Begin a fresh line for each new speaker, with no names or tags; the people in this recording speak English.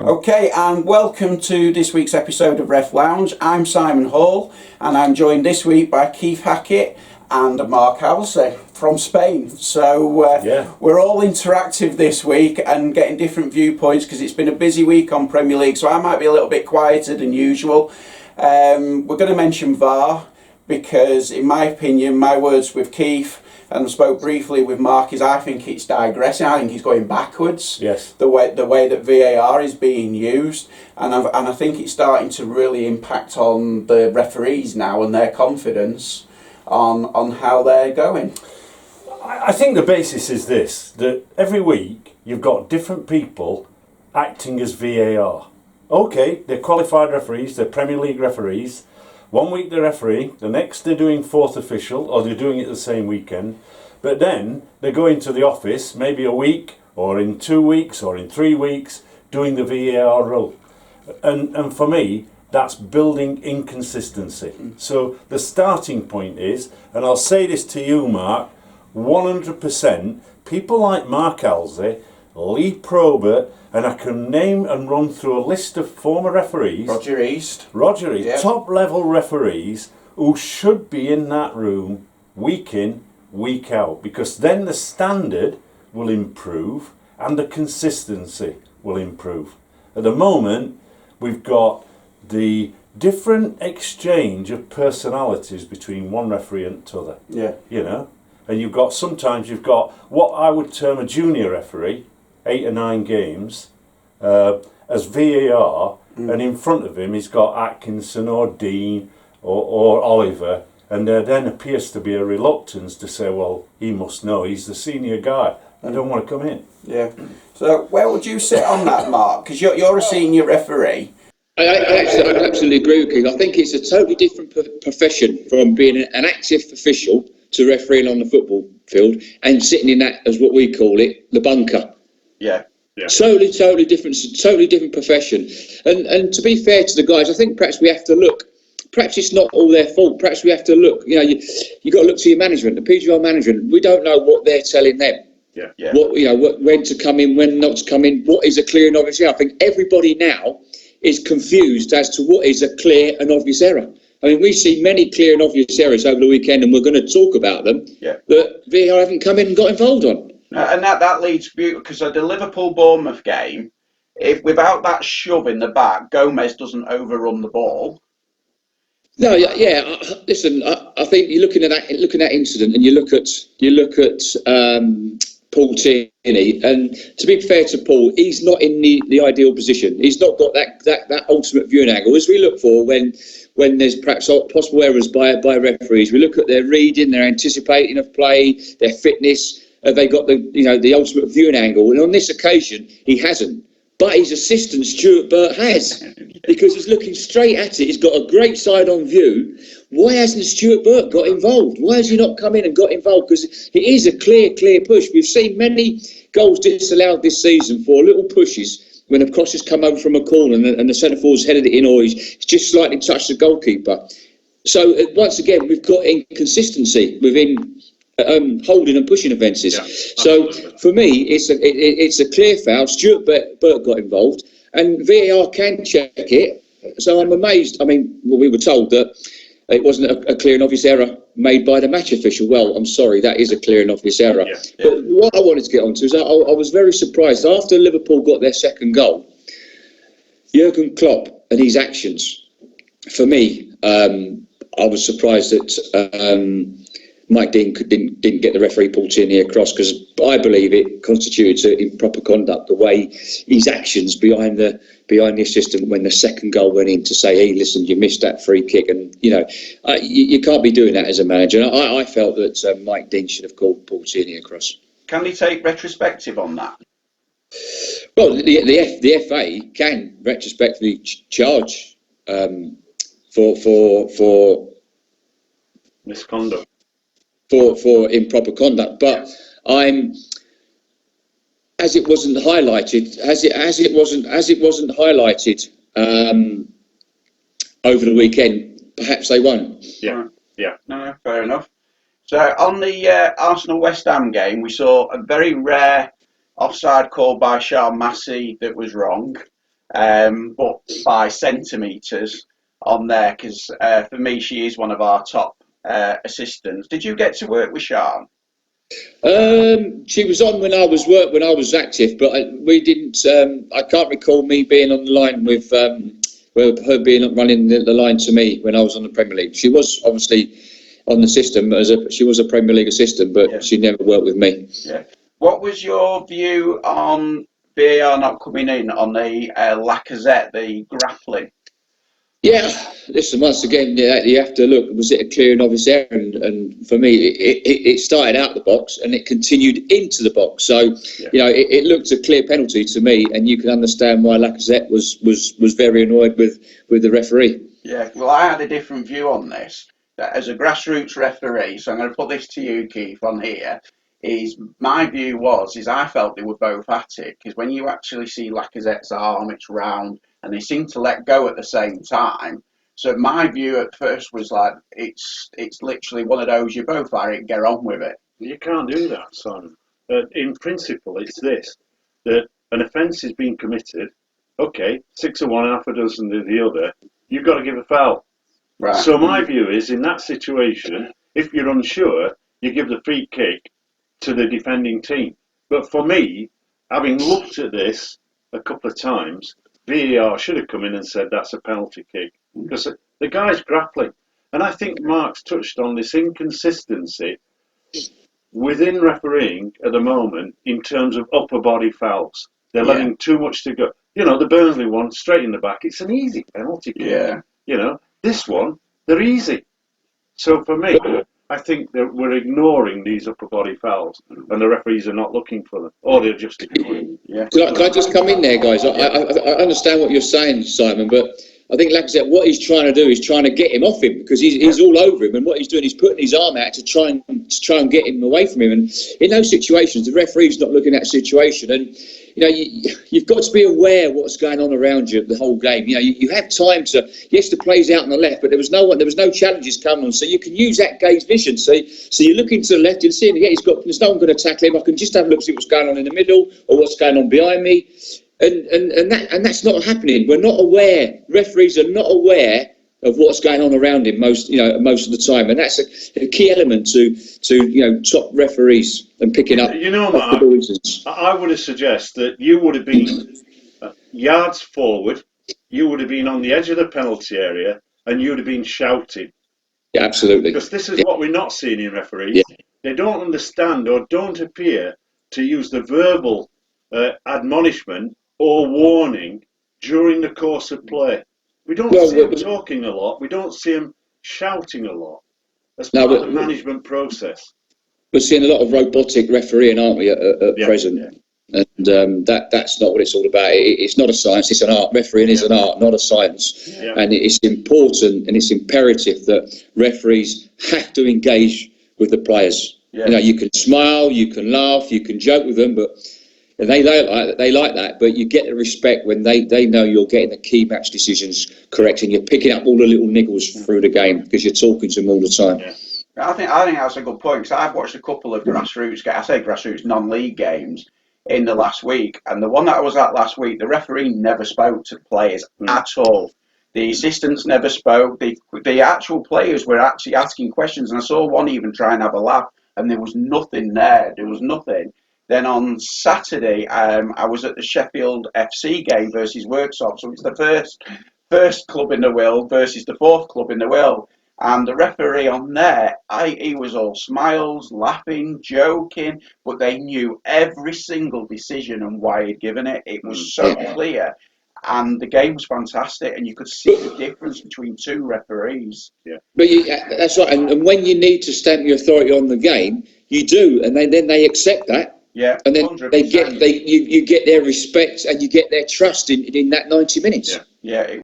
Okay, and welcome to this week's episode of Ref Lounge. I'm Simon Hall, and I'm joined this week by Keith Hackett and Mark Halsey from Spain. So we're all interactive this week and getting different viewpoints because it's been a busy week on Premier League, so I might be a little bit quieter than usual. We're going to mention VAR because, in my opinion, my words with Keith, and I spoke briefly with Mark, is I think it's digressing. I think it's going backwards.
Yes.
The way that VAR is being used, and I think it's starting to really impact on the referees now and their confidence on how they're going.
I think the basis is this, that every week you've got different people acting as VAR. Okay, they're qualified referees, they're Premier League referees. 1 week they're referee, the next they're doing fourth official, or they're doing it the same weekend. But then they're going to the office, maybe a week, or in 2 weeks, or in 3 weeks, doing the VAR role. And for me, that's building inconsistency. So the starting point is, and I'll say this to you, Mark, 100%, people like Mark Halsey, Lee Probert, and I can name and run through a list of former referees.
Roger East,
yeah. Top level referees who should be in that room week in, week out, because then the standard will improve and the consistency will improve. At the moment, we've got the different exchange of personalities between one referee and t'other.
Yeah.
You know? And sometimes you've got what I would term a junior referee, 8 or 9 games, as VAR, and in front of him he's got Atkinson or Dean or Oliver, and there then appears to be a reluctance to say, well, he must know, he's the senior guy, I don't want to come in.
Yeah. So where would you sit on that, Mark? Because you're a senior referee.
I absolutely agree with you. I think it's a totally different profession from being an active official to refereeing on the football field and sitting in that, as what we call it, the bunker.
Yeah.
Totally different profession. And to be fair to the guys, I think perhaps we have to look. Perhaps it's not all their fault. Perhaps we have to look. You got to look to your management, the PGMOL management. We don't know what they're telling them.
Yeah.
When to come in, when not to come in. What is a clear and obvious error? I think everybody now is confused as to what is a clear and obvious error. I mean, we see many clear and obvious errors over the weekend, and we're going to talk about them.
Yeah.
That VAR haven't come in and got involved on.
And that leads because of the Liverpool-Bournemouth game, if without that shove in the back, Gomez doesn't overrun the ball.
No, yeah. Listen, I think you're looking at that incident, and you look at Paul Tierney, and to be fair to Paul, he's not in the ideal position. He's not got that ultimate viewing angle as we look for when there's perhaps possible errors by referees. We look at their reading, their anticipating of play, their fitness. Have they got the ultimate viewing angle? And on this occasion, he hasn't. But his assistant, Stuart Burt, has, because he's looking straight at it. He's got a great side-on view. Why hasn't Stuart Burt got involved? Why has he not come in and got involved? Because it is a clear push. We've seen many goals disallowed this season for little pushes when a cross has come over from a corner and the centre-forward's headed it in, or he's just slightly touched the goalkeeper. So, once again, we've got inconsistency within holding and pushing offences. Yeah, so for me, it's a clear foul. Stuart Burt got involved, and VAR can check it. So I'm amazed. I mean, we were told that it wasn't a clear and obvious error made by the match official. Well, I'm sorry, that is a clear and obvious error. Yeah. But what I wanted to get onto is I was very surprised after Liverpool got their second goal. Jurgen Klopp and his actions. For me, I was surprised that Mike Dean didn't get the referee Paul Tierney across, because I believe it constitutes improper conduct, the way his actions behind the assistant when the second goal went in, to say, hey, listen, you missed that free kick, and you can't be doing that as a manager. And I felt that Mike Dean should have called Paul Tierney across.
Can he take retrospective on that?
Well, the FA can retrospectively charge for
misconduct.
For improper conduct, but as it wasn't highlighted over the weekend, perhaps they won't.
Yeah. No, fair enough. So on the Arsenal West Ham game, we saw a very rare offside call by Charles Massey that was wrong. but by centimetres on there, because for me, she is one of our top assistants. Did you get to work with Sian?
She was on when I was active, but we didn't. I can't recall me being on the line with her being running the line to me when I was on the Premier League. She was obviously on the system she was a Premier League assistant, but she never worked with me.
Yeah. What was your view on VAR not coming in on the Lacazette, the grappling?
Yeah, listen, once again, you have to look, was it a clear and obvious error? And for me, it started out the box and it continued into the box. So, it looked a clear penalty to me, and you can understand why Lacazette was very annoyed with the referee.
Yeah, well, I had a different view on this. That as a grassroots referee, so I'm going to put this to you, Keith, on here, my view is I felt they were both at it, because when you actually see Lacazette's arm, it's round, and they seem to let go at the same time. So my view at first was like, it's literally one of those, you both are it, get on with it.
You can't do that, Simon. In principle, it's this, that an offence is being committed, okay, 6 of one, half a dozen of the other, you've got to give a foul.
Right.
So my view is, in that situation, if you're unsure, you give the free kick to the defending team. But for me, having looked at this a couple of times, VAR should have come in and said that's a penalty kick, because the guy's grappling. And I think Mark's touched on this inconsistency within refereeing at the moment in terms of upper body fouls. They're letting too much to go. The Burnley one, straight in the back, it's an easy penalty kick.
Yeah.
This one, they're easy. So for me, I think that we're ignoring these upper body fouls, and the referees are not looking for them, or they're just ignoring them.
Yeah.
Can I just come in there, guys? I understand what you're saying, Simon, but I think Lacazette, what he's trying to do is trying to get him off him, because he's all over him, and what he's doing is putting his arm out to try and get him away from him. And in those situations, the referee's not looking at the situation, and you've got to be aware of what's going on around you the whole game. You have time to, yes, the play's out on the left, but there was no challenges coming on, so you can use that gaze vision. So you're looking to the left, you're seeing, there's no one going to tackle him. I can just have a look, see what's going on in the middle or what's going on behind me. And that's not happening. We're not aware. Referees are not aware of what's going on around him most of the time, and that's a key element to top referees and picking up.
Mark, I would have suggested that you would have been yards forward, you would have been on the edge of the penalty area, and you would have been shouting.
Yeah, absolutely.
Because this is what we're not seeing in referees. Yeah. They don't understand or don't appear to use the verbal admonishment or warning during the course of play. We don't see them talking a lot. We don't see them shouting a lot. That's part of the management process.
We're seeing a lot of robotic refereeing, aren't we, at present? Yeah. And that's not what it's all about. It's not a science, it's an art. Refereeing is an art, not a science. Yeah. And it's important and it's imperative that referees have to engage with the players. Yeah. You can smile, you can laugh, you can joke with them, but they like that, but you get the respect when they know you're getting the key match decisions correct, and you're picking up all the little niggles through the game because you're talking to them all the time.
Yeah. I think that's a good point, because I've watched a couple of grassroots non-league games in the last week, and the one that I was at last week, the referee never spoke to the players at all. The assistants never spoke. The actual players were actually asking questions, and I saw one even try and have a laugh, and there was nothing there. There was nothing. Then on Saturday, I was at the Sheffield FC game versus Worksop. So it's the first club in the world versus the fourth club in the world. And the referee on there, he was all smiles, laughing, joking, but they knew every single decision and why he'd given it. It was so clear. And the game was fantastic, and you could see the difference between two referees.
Yeah, but that's right. And when you need to stamp your authority on the game, you do, and then they accept that.
Yeah,
and then 100%. You get their respect and you get their trust in that 90 minutes.
Yeah.